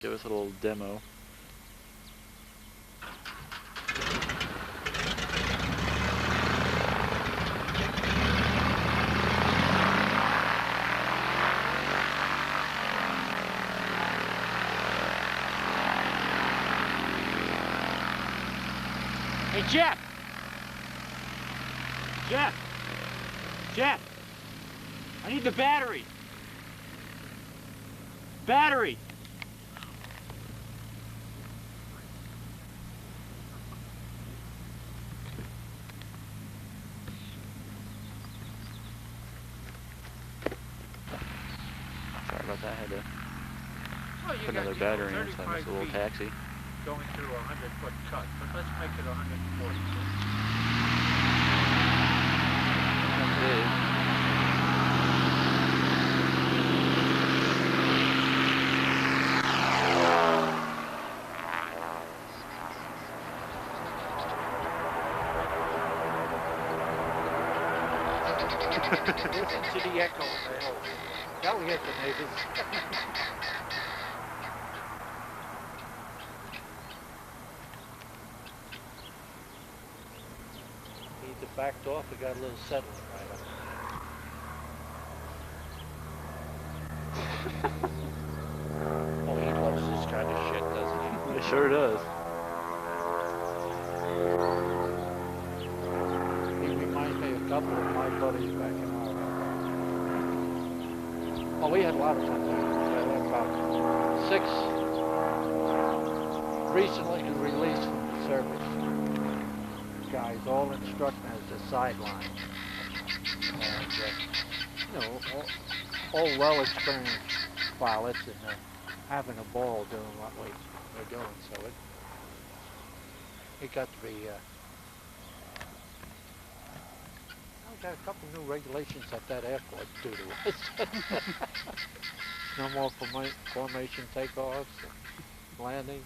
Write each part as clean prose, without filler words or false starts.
Give us a little demo. Hey, Jeff! Jeff! Jeff! I need the battery! Battery! Sorry about that. I had to Well, you put got, another you battery know, in, so I missed a 35 little feet taxi. going through a 100-foot cut, but let's make it 140 feet. Big. Listen to the echo of the hill. Now we get the neighbors. Need to backed off, we got a little settling right up. Oh, he loves this kind of shit, doesn't he? It sure does. He reminds me of a couple of my buddies back in our. Well, we had a lot of fun. We had about 6 recently released from the service guys, all instructing as the sideline. And, you know, all well experienced pilots and having a ball doing what we're doing. So it got to be. We got a couple new regulations at that airport due to us. No more formation takeoffs, landing.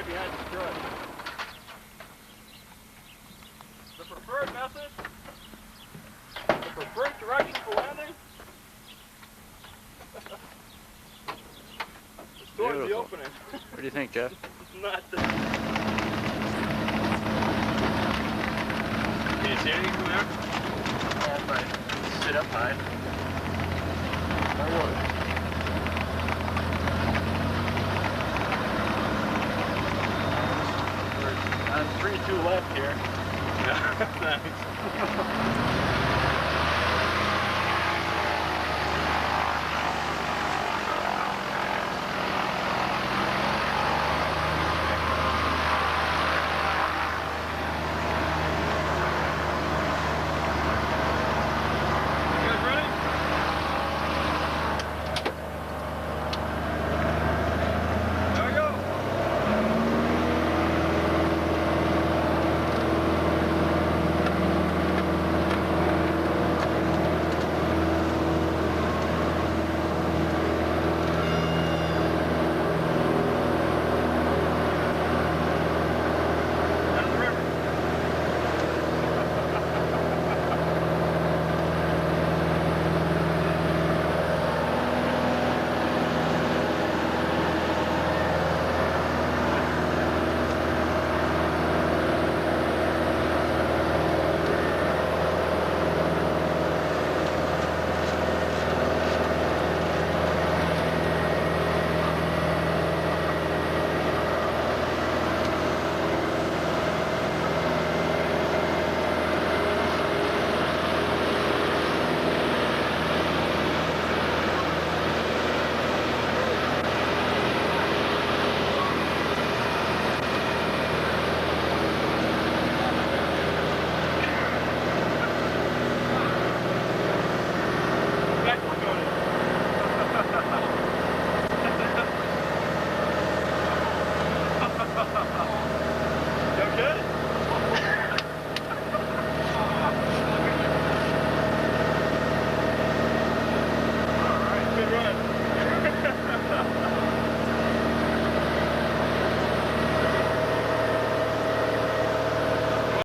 Behind the strut. The preferred method, the preferred direction for landing, is towards the Beautiful. opening. What do you think, Jeff? Not the... Can you see anything from there? Yeah, but sit up high. I would. 3-2 left here. Yeah, thanks.